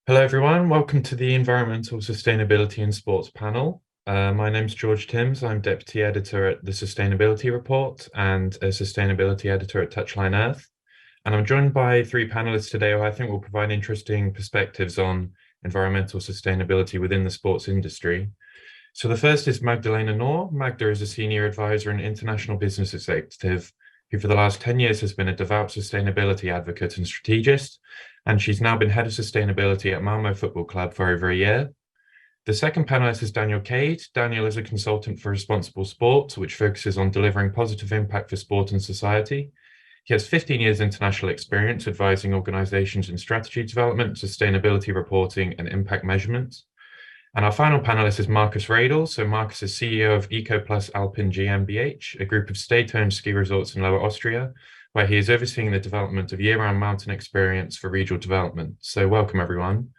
Hello, everyone. Welcome to the Environmental Sustainability in Sports panel. My name's George Timms. I'm Deputy Editor at the Sustainability Report and a Sustainability Editor at Touchline Earth. And I'm joined by three panelists today who I think will provide interesting perspectives on environmental sustainability within the sports industry. So the first is Magdalena Nour. Magda is a Senior Advisor and International Business Executive who for the last 10 years has been a devout sustainability advocate and strategist, and she's now been head of sustainability at Malmo Football Club for over a year. The second panelist is Daniel Cade. Daniel is a consultant for responsible sport, which focuses on delivering positive impact for sport and society. He has 15 years international experience advising organizations in strategy development, sustainability reporting, and impact measurement. And our final panelist is Markus Redl. So Markus is CEO of EcoPlus Alpine GmbH, a group of state-owned ski resorts in Lower Austria, where he is overseeing the development of year-round mountain experience for regional development. So welcome, everyone.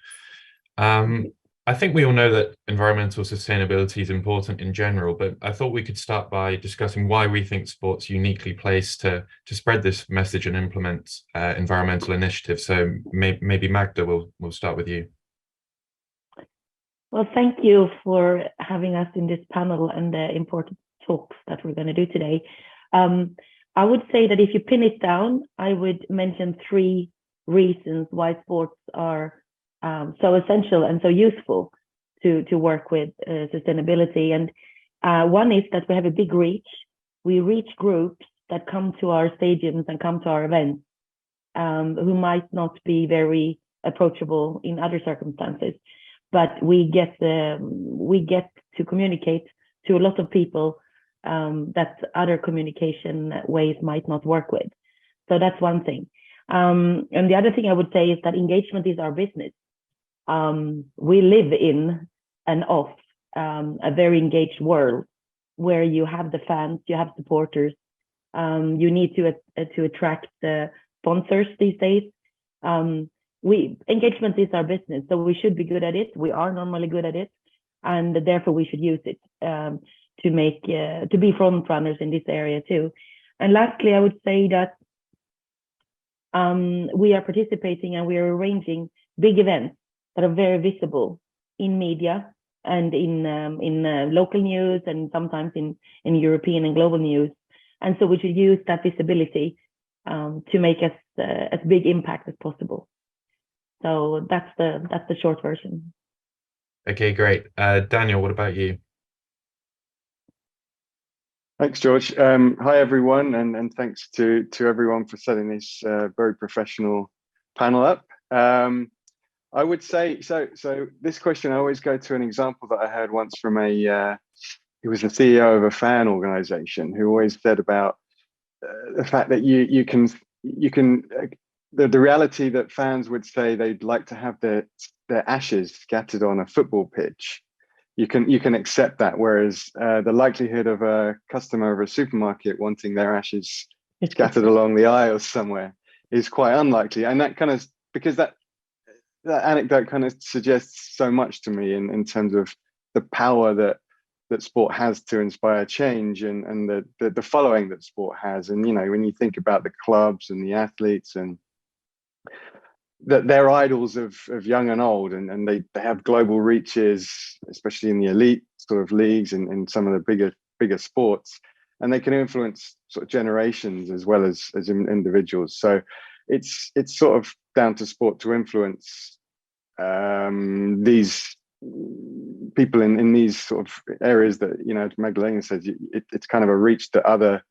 I think we all know that environmental sustainability is important in general, but I thought we could start by discussing why we think sport's uniquely placed to spread this message and implement environmental initiatives. So maybe Magda, we'll start with you. Well, thank you for having us in this panel and the important talks that we're going to do today. I would say that if you pin it down, I would mention three reasons why sports are so essential and so useful to work with sustainability. And one is that we have a big reach. We reach groups that come to our stadiums and come to our events who might not be very approachable in other circumstances. But we get to communicate to a lot of people that other communication ways might not work with. So that's one thing. And the other thing I would say is that engagement is our business. We live in and of a very engaged world where you have the fans, you have supporters, you need to attract the sponsors these days. Engagement is our business, so we should be good at it. We are normally good at it, and therefore we should use it to be front runners in this area too. And lastly, I would say that we are participating and we are arranging big events that are very visible in media and in local news and sometimes in European and global news. And so we should use that visibility to make us as big impact as possible. So that's the short version. Okay, great. Daniel, what about you? Thanks, George. Hi, everyone, and thanks to everyone for setting this very professional panel up. I would say, so this question, I always go to an example that I heard once from he was the CEO of a fan organization who always said about the fact that you can the reality that fans would say they'd like to have their ashes scattered on a football pitch. You can accept that, whereas the likelihood of a customer of a supermarket wanting their ashes scattered along the aisles somewhere is quite unlikely. And that kind of, because that anecdote kind of suggests so much to me in terms of the power that sport has to inspire change and the following that sport has. And, you know, when you think about the clubs and the athletes and that they're idols of young and old, and they have global reaches, especially in the elite sort of leagues and in some of the bigger sports, and they can influence sort of generations as well as individuals. So it's sort of down to sport to influence these people in these sort of areas that, you know, Magdalena says, it's kind of a reach that other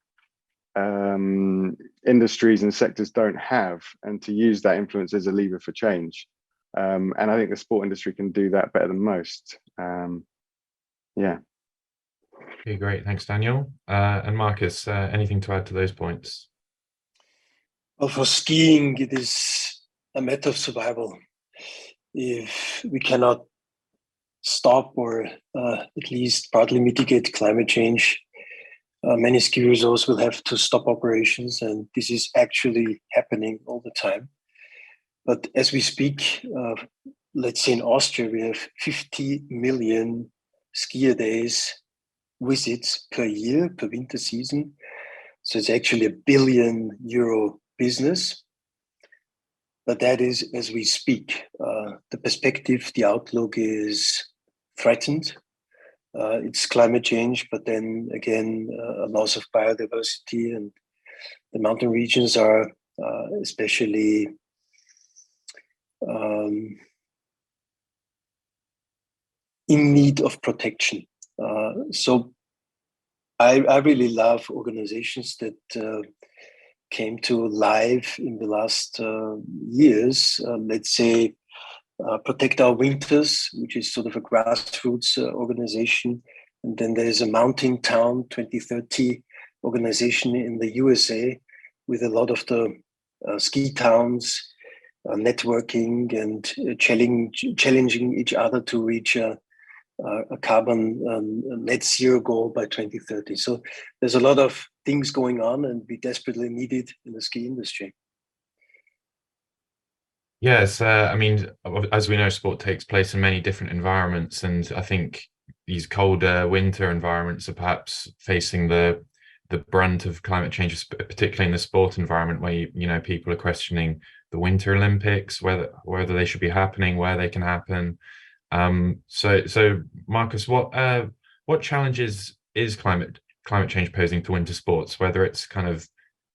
industries and sectors don't have, and to use that influence as a lever for change. And I think the sport industry can do that better than most. Yeah. Okay, great. Thanks, Daniel. And Markus, anything to add to those points? Well, for skiing, it is a matter of survival. If we cannot stop or at least partly mitigate climate change, many ski resorts will have to stop operations, and this is actually happening all the time. But as we speak, let's say in Austria, we have 50 million skier days visits per year, per winter season. So it's actually €1 billion business. but that is as we speak. The perspective, the outlook is threatened. It's climate change, but then again, a loss of biodiversity, and the mountain regions are especially in need of protection. So I really love organizations that came to life in the last years. Let's say Protect Our Winters, which is sort of a grassroots organization. And then there's a Mountain Town 2030 organization in the USA with a lot of the ski towns networking and challenging each other to reach a carbon net zero goal by 2030. So there's a lot of things going on, and we desperately need it in the ski industry. Yes, I mean, as we know, sport takes place in many different environments, and I think these colder winter environments are perhaps facing the brunt of climate change, particularly in the sport environment, where you know people are questioning the Winter Olympics, whether they should be happening, where they can happen. So Markus, what challenges is climate change posing to winter sports, whether it's kind of,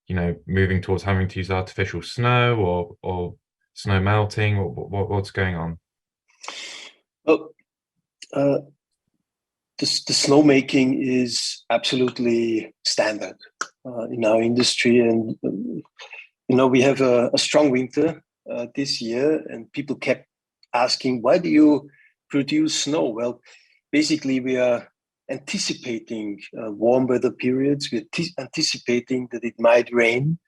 you know, moving towards having to use artificial snow or snow melting, or what's going on? Well, the snowmaking is absolutely standard in our industry, and you know, we have a strong winter this year, and people kept asking, why do you produce snow? Well, basically we are anticipating warm weather periods. We're anticipating that it might rain,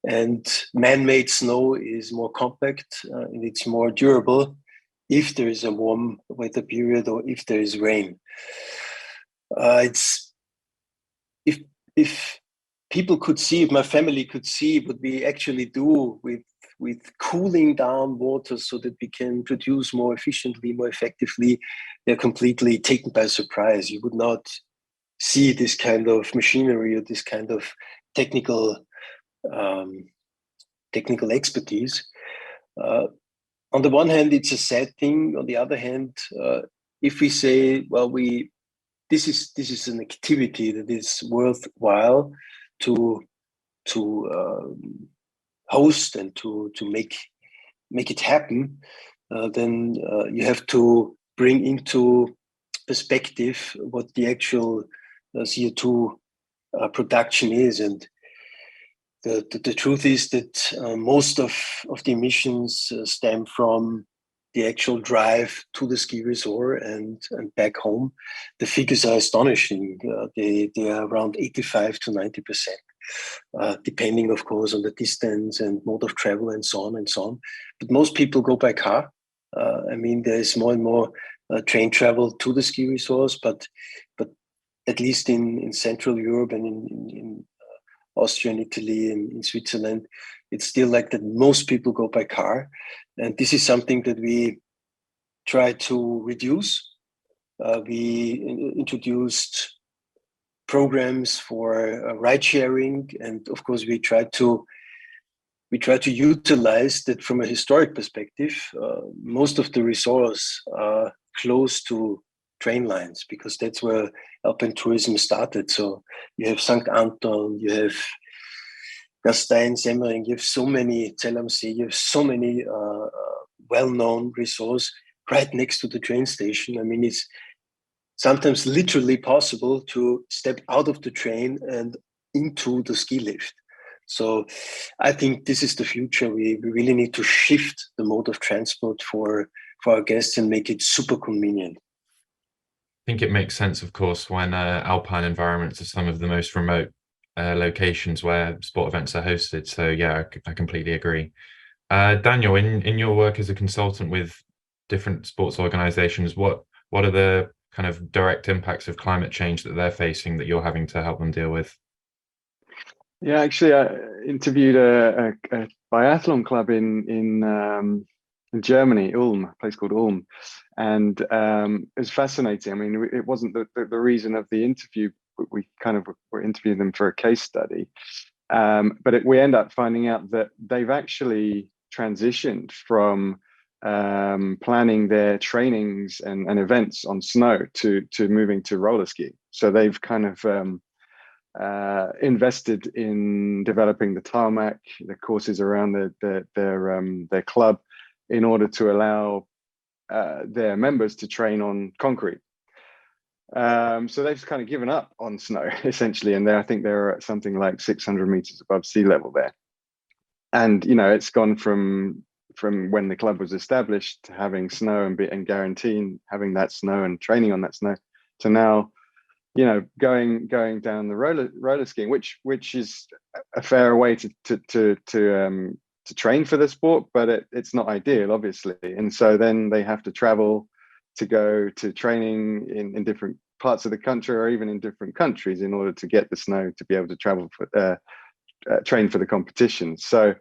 and man-made snow is more compact and it's more durable if there is a warm weather period or if there is rain. It's if people could see, if my family could see what we actually do with cooling down water so that we can produce more efficiently, more effectively, they're completely taken by surprise. You would not see this kind of machinery or this kind of technical expertise. On the one hand, it's a sad thing. On the other hand, if we say, well, this is an activity that is worthwhile to host and to make it happen, then you have to bring into perspective what the actual CO2 production is. And the truth is that most of the emissions stem from the actual drive to the ski resort and back home. The figures are astonishing. They are around 85 to 90%, depending, of course, on the distance and mode of travel and so on and so on. But most people go by car. I mean, there's more and more train travel to the ski resorts, but at least in Central Europe and in Austria and Italy and in Switzerland, it's still like that most people go by car. And this is something that we try to reduce. We introduced programs for ride sharing, and of course we try to utilize that from a historic perspective. Most of the resorts are close to train lines because that's where alpine tourism started. So you have St. Anton, you have Gastein, Semmering, you have so many, Zell am See, you have so many well-known resorts right next to the train station. I mean, it's sometimes literally possible to step out of the train and into the ski lift. So I think this is the future. We really need to shift the mode of transport for our guests and make it super convenient. I think it makes sense, of course, when alpine environments are some of the most remote locations where sport events are hosted. So yeah, I completely agree. Daniel, in your work as a consultant with different sports organizations, what are the kind of direct impacts of climate change that they're facing that you're having to help them deal with? Yeah, actually, I interviewed a biathlon club in Germany, Ulm, a place called Ulm, and it was fascinating. I mean, it wasn't the reason of the interview. We kind of were interviewing them for a case study, but we end up finding out that they've actually transitioned from planning their trainings and events on snow to moving to roller skiing. So they've kind of invested in developing the tarmac, the courses around their club, in order to allow their members to train on concrete. So they've kind of given up on snow essentially, and I think they're at something like 600 meters above sea level there. And it's gone from when the club was established to having snow and guaranteeing having that snow and training on that snow, to now going down the roller skiing, which is a fair way to train for the sport, but it's not ideal, obviously. And so then they have to travel to go to training in different parts of the country, or even in different countries, in order to get the snow to be able to travel for train for the competition. So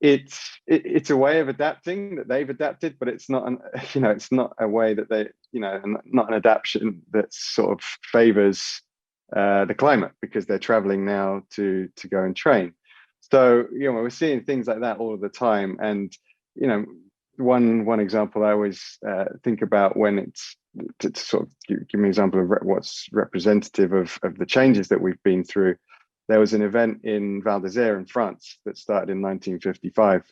it's a way of adapting that they've adapted, but it's not it's not a way that they not an adaptation that sort of favors the climate, because they're traveling now to go and train. So we're seeing things like that all of the time. And one example I always think about, when it's to sort of give me an example of what's representative of the changes that we've been through. There was an event in Val d'Isère in France that started in 1955.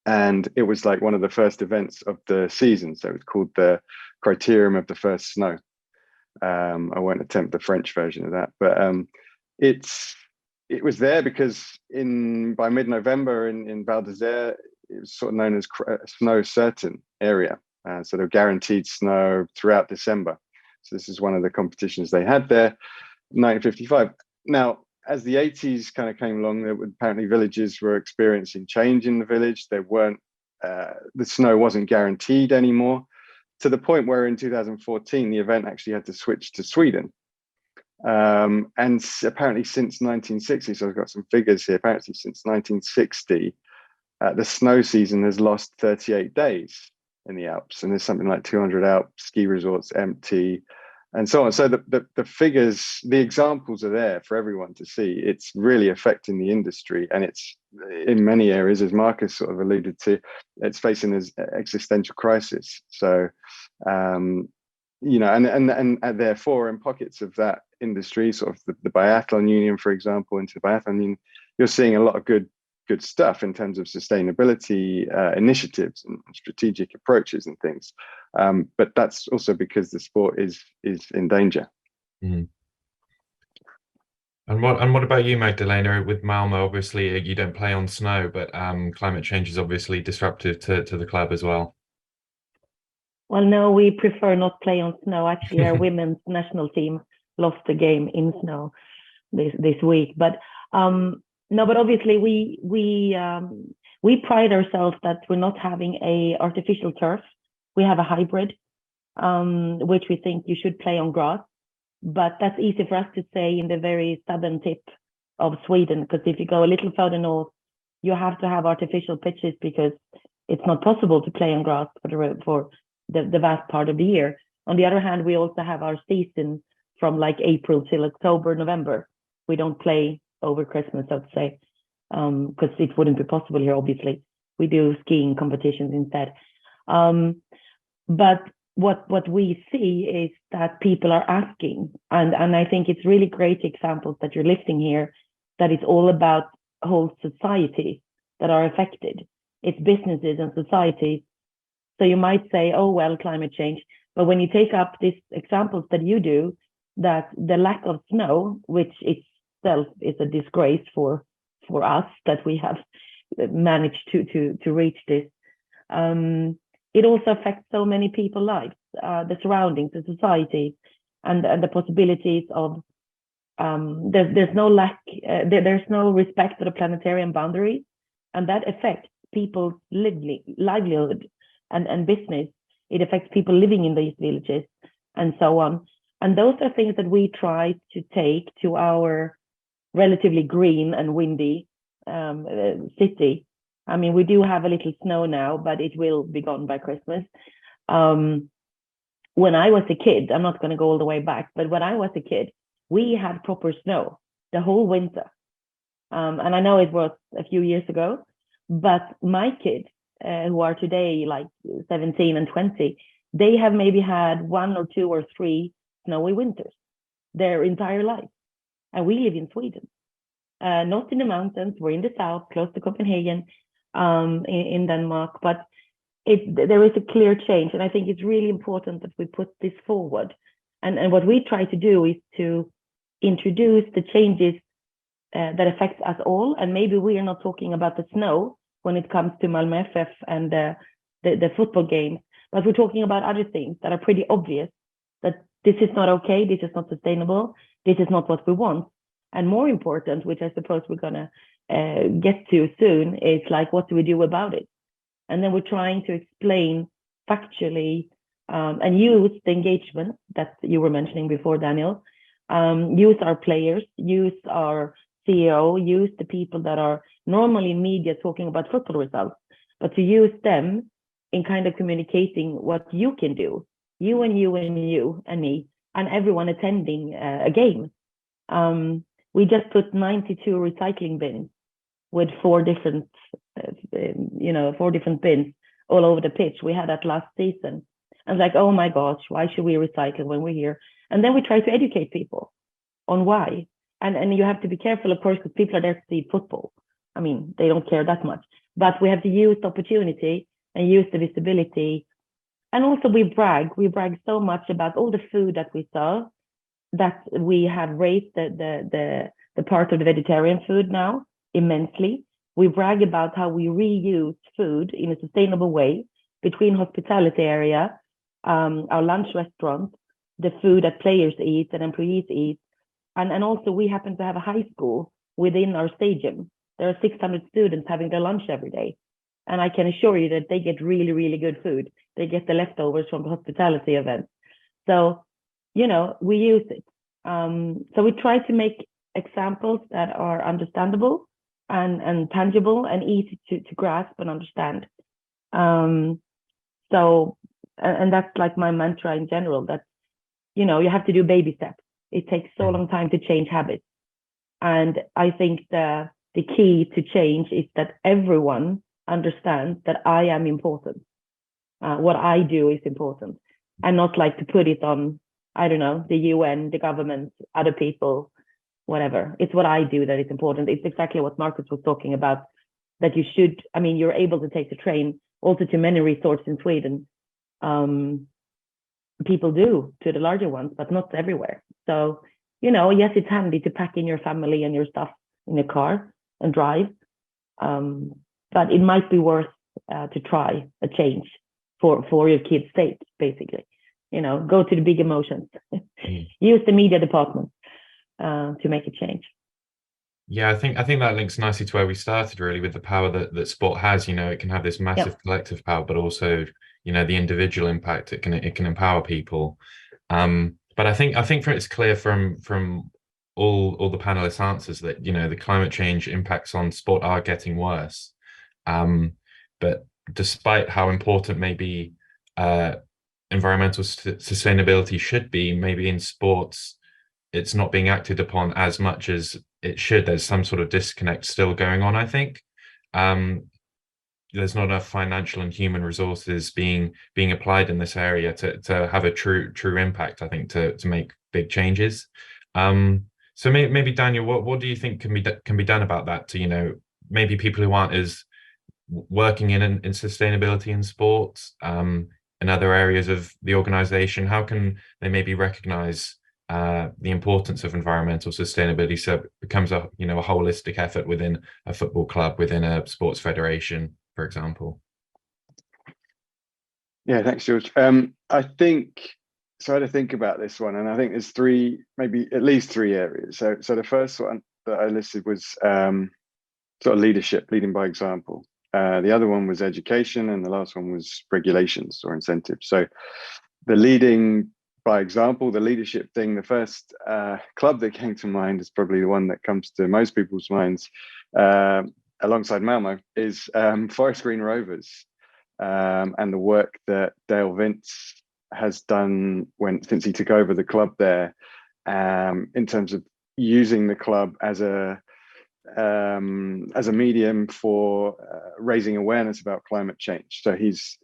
And it was like one of the first events of the season. So it was called the Criterium of the First Snow. I won't attempt the French version of that, but it was there because by mid-November in Val d'Isère, it was sort of known as snow certain area. So there were guaranteed snow throughout December. So this is one of the competitions they had there, 1955. Now, as the 80s kind of came along, apparently villages were experiencing change in the village. They weren't, the snow wasn't guaranteed anymore, to the point where in 2014, the event actually had to switch to Sweden. And apparently since 1960, so I've got some figures here, apparently since 1960, the snow season has lost 38 days in the Alps. And there's something like 200 Alp ski resorts empty, and so on. So the figures, the examples are there for everyone to see. It's really affecting the industry, and it's in many areas, as Markus sort of alluded to, it's facing this existential crisis. So, and therefore, in pockets of that industry, sort of the biathlon union, for example, into the biathlon union, you're seeing a lot of good stuff in terms of sustainability initiatives and strategic approaches and things. But that's also because the sport is in danger. Mm. And what about you, Magdalena? With Malmo, obviously you don't play on snow, but climate change is obviously disruptive to the club as well. Well, no, we prefer not play on snow. Actually, our women's national team lost the game in snow this week. But no, but obviously we pride ourselves that we're not having a artificial turf. We have a hybrid, which we think you should play on grass. But that's easy for us to say in the very southern tip of Sweden, because if you go a little further north, you have to have artificial pitches because it's not possible to play on grass for the vast part of the year. On the other hand, we also have our season from like April till October, November. We don't play over Christmas, so to say, because it wouldn't be possible here, obviously. We do skiing competitions instead. But what we see is that people are asking, and I think it's really great examples that you're listing here, that it's all about whole societies that are affected. It's businesses and societies. So you might say, oh, well, climate change. But when you take up these examples that you do, that the lack of snow, which itself is a disgrace for us that we have managed to reach this, it also affects so many people's lives, the surroundings, the society, and the possibilities of there's no respect for the planetarian boundaries, and that affects people's livelihood and business. It affects people living in these villages and so on. And those are things that we try to take to our relatively green and windy city. I mean, we do have a little snow now, but it will be gone by Christmas. When I was a kid, I'm not going to go all the way back, but when I was a kid, we had proper snow the whole winter. And I know it was a few years ago, But my kids, who are today like 17 and 20, they have maybe had 1 or 2 or 3 snowy winters their entire life. And we live in Sweden, not in the mountains. We're in the south, close to Copenhagen, in Denmark. But there is a clear change. And I think it's really important that we put this forward. And what we try to do is to introduce the changes that affects us all. And maybe we are not talking about the snow when it comes to Malmö FF and the football games, but we're talking about other things that are pretty obvious, that this is not okay, this is not sustainable, this is not what we want. And more important, which I suppose we're going to get to soon, is like, what do we do about it? And then we're trying to explain factually and use the engagement that you were mentioning before, Daniel. Use our players, use our CEO, use the people that are normally in media talking about football results, but to use them in kind of communicating what you can do, you and you and you and me and everyone attending a game. We just put 92 recycling bins with 4 different, 4 different bins all over the pitch. We had that last season. And like, oh my gosh, why should we recycle when we're here? And then we try to educate people on why. And you have to be careful, of course, because people are there to see football. I mean, they don't care that much. But we have to use the opportunity and use the visibility. And also we brag so much about all the food that we serve, that we have raised the part of the vegetarian food now immensely. We brag about how we reuse food in a sustainable way between hospitality area, our lunch restaurant, the food that players eat and employees eat. And also we happen to have a high school within our stadium. There are 600 students having their lunch every day. And I can assure you that they get really, really good food. They get the leftovers from the hospitality event. So, we use it. So we try to make examples that are understandable and tangible and easy to grasp and understand. So, and that's like my mantra in general, that, you have to do baby steps. It takes so long time to change habits. And I think the key to change is that everyone understands that I am important. What I do is important, and not like to put it on, I don't know, the UN, the government, other people, whatever. It's what I do that is important. It's exactly what Markus was talking about, that you should, you're able to take the train also to many resorts in Sweden. People do to the larger ones, but not everywhere. So, yes, it's handy to pack in your family and your stuff in a car and drive. But it might be worth to try a change for your kids' sake, basically. Go to the big emotions. Use the media department to make a change. Yeah, I think that links nicely to where we started, really, with the power that sport has. It can have this massive collective power, but also, the individual impact it can empower people. But I think it's clear from all the panelists' answers that the climate change impacts on sport are getting worse. But despite how important maybe environmental sustainability should be, maybe in sports it's not being acted upon as much as it should. There's some sort of disconnect still going on, I think. There's not enough financial and human resources being applied in this area to have a true impact, I think, to make big changes. So maybe Daniel, what do you think can be done about that, to maybe people who aren't as working in sustainability in sports, in other areas of the organization? How can they maybe recognize the importance of environmental sustainability, so it becomes a holistic effort within a football club, within a sports federation, for example? Yeah, thanks, George. I think so. I had to think about this one, and I think there's maybe at least three areas. So the first one that I listed was sort of leadership, leading by example. The other one was education, and the last one was regulations or incentives. So the leading by example, the leadership thing, the first club that came to mind is probably the one that comes to most people's minds, alongside Malmo, is Forest Green Rovers, and the work that Dale Vince has done since he took over the club there, in terms of using the club as a as a medium for raising awareness about climate change. So he's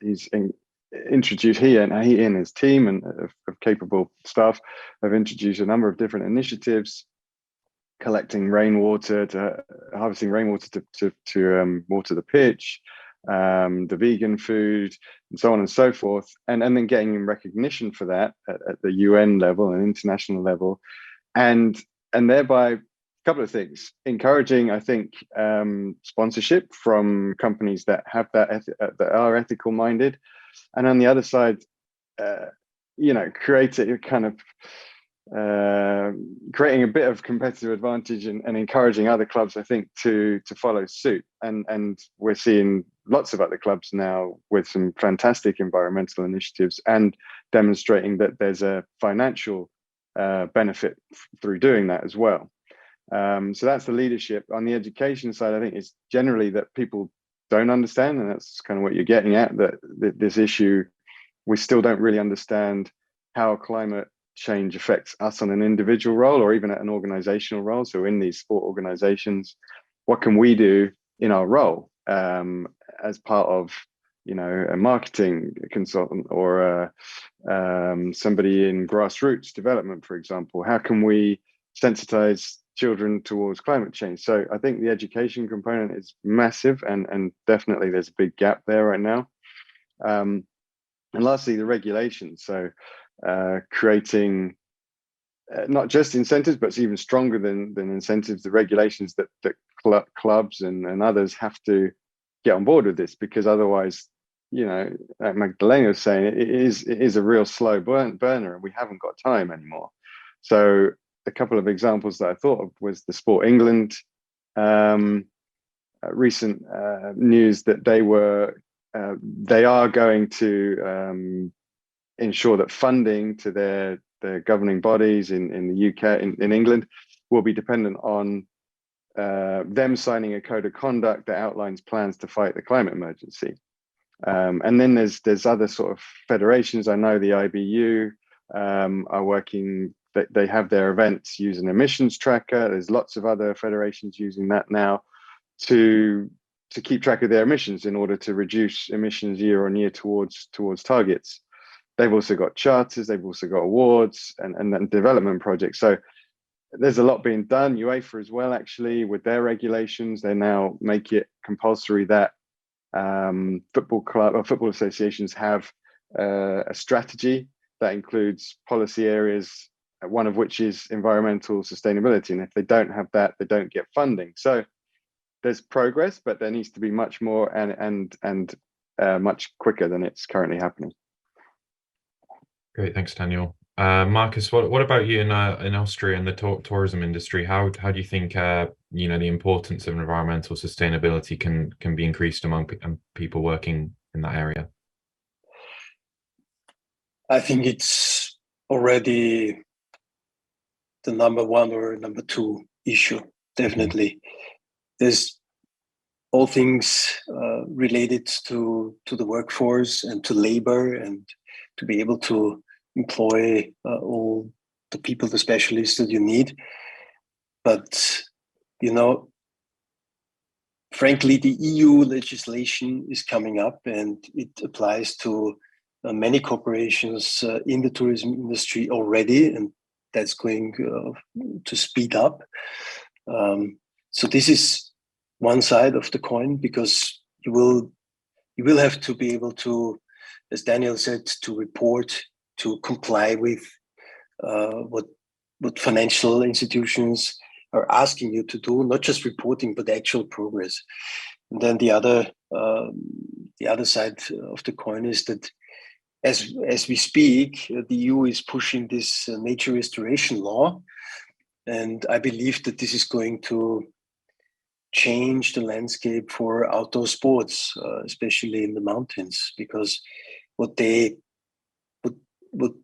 introduced, he and his team and of capable staff have introduced a number of different initiatives, collecting rainwater, harvesting rainwater to water the pitch, the vegan food, and so on and so forth, and then getting recognition for that at the UN level and international level, and thereby a couple of things: encouraging, I think, sponsorship from companies that have that are ethical minded, and on the other side, create a kind of creating a bit of competitive advantage and encouraging other clubs, I think, to follow suit. And we're seeing lots of other clubs now with some fantastic environmental initiatives and demonstrating that there's a financial benefit through doing that as well. So that's the leadership. On the education side, I think it's generally that people don't understand, and that's kind of what you're getting at, that this issue, we still don't really understand how climate change affects us on an individual role or even at an organizational role. So in these sport organizations, what can we do in our role as part of, a marketing consultant or somebody in grassroots development, for example? How can we sensitize children towards climate change? So I think the education component is massive, and definitely there's a big gap there right now. And lastly, the regulations. So creating not just incentives, but it's even stronger than incentives, the regulations that clubs and others have to get on board with this, because otherwise, like Magdalena was saying, it is a real slow burner, and we haven't got time anymore. So a couple of examples that I thought of was the Sport England recent news that they are going to ensure that funding to their governing bodies in the UK, in England, will be dependent on them signing a code of conduct that outlines plans to fight the climate emergency. And then there's other sort of federations. I know the IBU are working, they have their events using emissions tracker. There's lots of other federations using that now to keep track of their emissions in order to reduce emissions year on year towards targets. They've also got charters, they've also got awards and then development projects. So there's a lot being done. UEFA as well, actually, with their regulations, they now make it compulsory that football club or football associations have a strategy that includes policy areas, one of which is environmental sustainability. And if they don't have that, they don't get funding. So there's progress, but there needs to be much more and much quicker than it's currently happening. Great, thanks, Daniel. Markus, what about you in Austria and the tourism industry? How do you think the importance of environmental sustainability can be increased among people working in that area? I think it's already the number one or number two issue. Definitely, there's all things related to the workforce and to labor, and to be able to employ all the people, the specialists that you need. But, frankly, the EU legislation is coming up, and it applies to many corporations in the tourism industry already, and that's going to speed up. So this is one side of the coin, because you will have to be able to, as Daniel said, to report, to comply with what financial institutions are asking you to do, not just reporting, but actual progress. And then the other side of the coin is that as we speak, the EU is pushing this nature restoration law, and I believe that this is going to change the landscape for outdoor sports, especially in the mountains, because what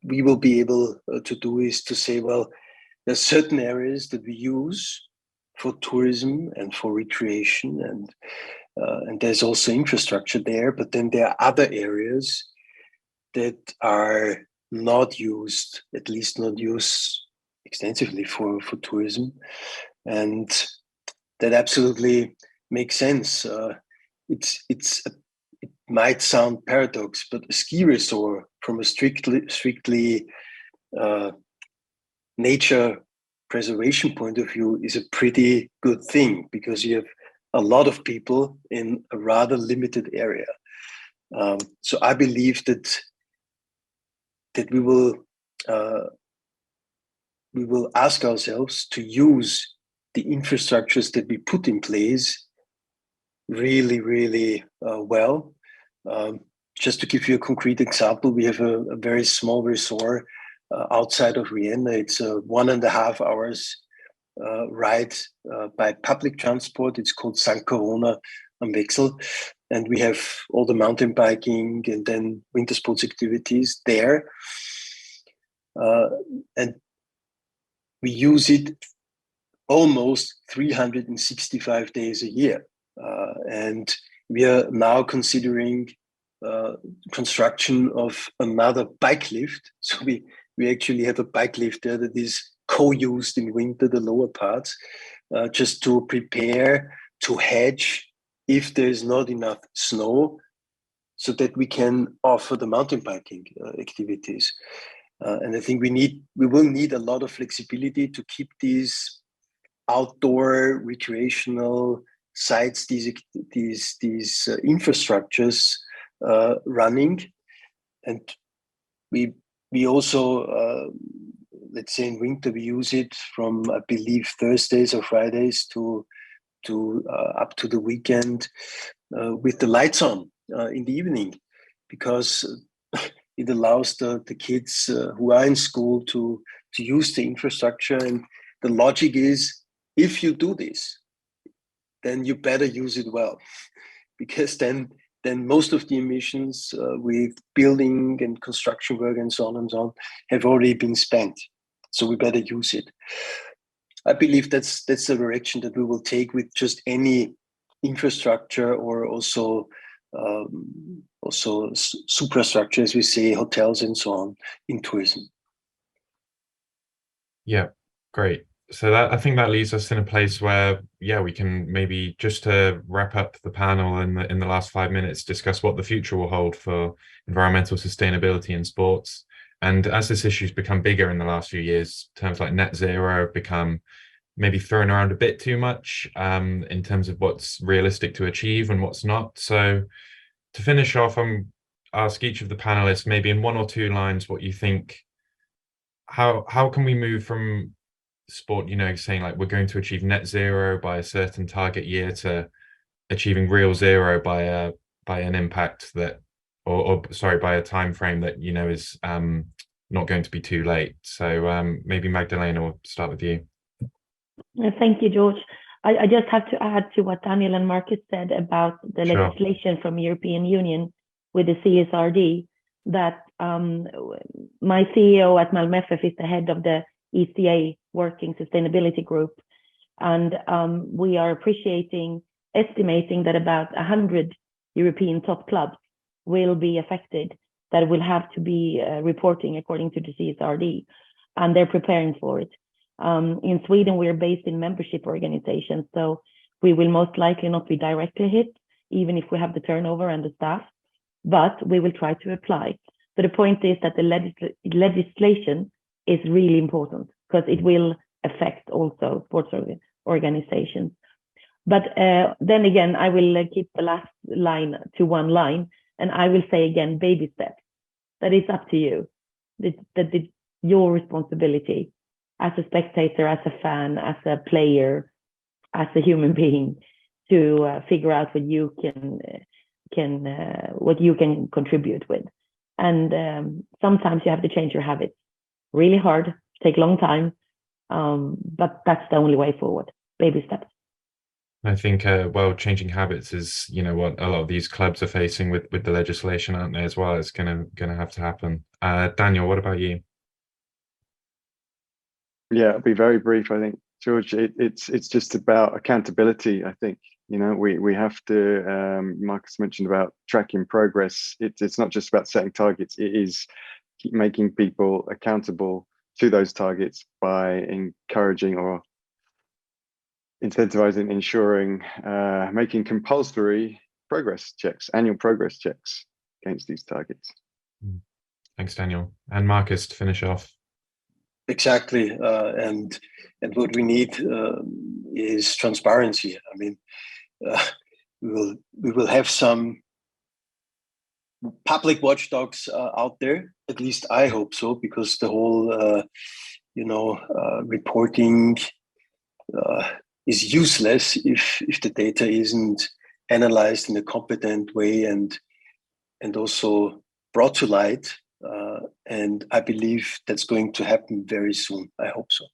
we will be able to do is to say, well, there's certain areas that we use for tourism and for recreation, and there's also infrastructure there, but then there are other areas that are not used, at least not used extensively for tourism. And that absolutely makes sense. It might sound paradox, but a ski resort from a strictly nature preservation point of view is a pretty good thing, because you have a lot of people in a rather limited area. So I believe that we will ask ourselves to use the infrastructures that we put in place really well. Just to give you a concrete example, we have a very small resort outside of Vienna. It's a 1.5 hours ride by public transport. It's called St. Corona am Wechsel. And we have all the mountain biking and then winter sports activities there. And we use it almost 365 days a year. And we are now considering construction of another bike lift. So we actually have a bike lift there that is co-used in winter, the lower parts, just to prepare to hedge if there is not enough snow, so that we can offer the mountain biking activities. And I think we will need a lot of flexibility to keep these outdoor recreational sites, these infrastructures running. And we also let's say in winter we use it from, I believe, Thursdays or Fridays to up to the weekend with the lights on in the evening, because it allows the kids who are in school to use the infrastructure. And the logic is, if you do this, then you better use it well, because then most of the emissions with building and construction work and so on have already been spent. So we better use it. I believe that's the direction that we will take with just any infrastructure, or also superstructure, as we say, hotels and so on, in tourism. Yeah, great. So I think that leaves us in a place where, yeah, we can maybe, just to wrap up the panel in the last 5 minutes, discuss what the future will hold for environmental sustainability in sports. And as this issue's become bigger in the last few years, terms like net zero have become maybe thrown around a bit too much in terms of what's realistic to achieve and what's not. So to finish off, I'm ask each of the panelists maybe in 1 or 2 lines what you think, how can we move from sport, saying like we're going to achieve net zero by a certain target year, to achieving real zero by an impact that, or sorry, by a time frame that is not going to be too late. So maybe Magdalena, we'll start with you. Thank you, George. I just have to add to what Daniel and Markus said about the legislation from European Union with the CSRD, that my CEO at Malmö FF is the head of the ECA Working Sustainability Group. And we are estimating that about 100 European top clubs will be affected, that will have to be reporting according to the CSRD, and they're preparing for it. In Sweden, we're based in membership organizations, so we will most likely not be directly hit, even if we have the turnover and the staff, but we will try to apply. So the point is that the legislation is really important, because it will affect also sports organizations. But then again, I will keep the last line to 1 line, and I will say again, baby steps. That is up to you. That your responsibility as a spectator, as a fan, as a player, as a human being, to figure out what you can contribute with. And sometimes you have to change your habits. Really hard, take a long time, but that's the only way forward. Baby steps. I think, changing habits is, what a lot of these clubs are facing with the legislation, aren't they, as well? It's gonna have to happen. Daniel, what about you? Yeah, I'll be very brief. I think, George, it's just about accountability. I think, we have to, Markus mentioned about tracking progress. It's not just about setting targets. It is making people accountable to those targets by encouraging or incentivizing, ensuring, making compulsory progress checks, annual progress checks against these targets. Thanks, Daniel. And Markus, to finish off. Exactly, and what we need is transparency. I mean, we will have some public watchdogs out there. At least I hope so, because the whole reporting is useless if the data isn't analyzed in a competent way and also brought to light. And I believe that's going to happen very soon. I hope so.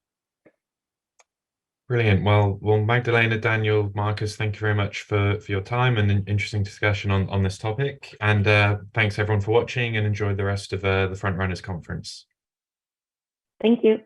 Brilliant. Well, Magdalena, Daniel, Markus, thank you very much for your time and an interesting discussion on this topic. And thanks everyone for watching, and enjoy the rest of the Frontrunners conference. Thank you.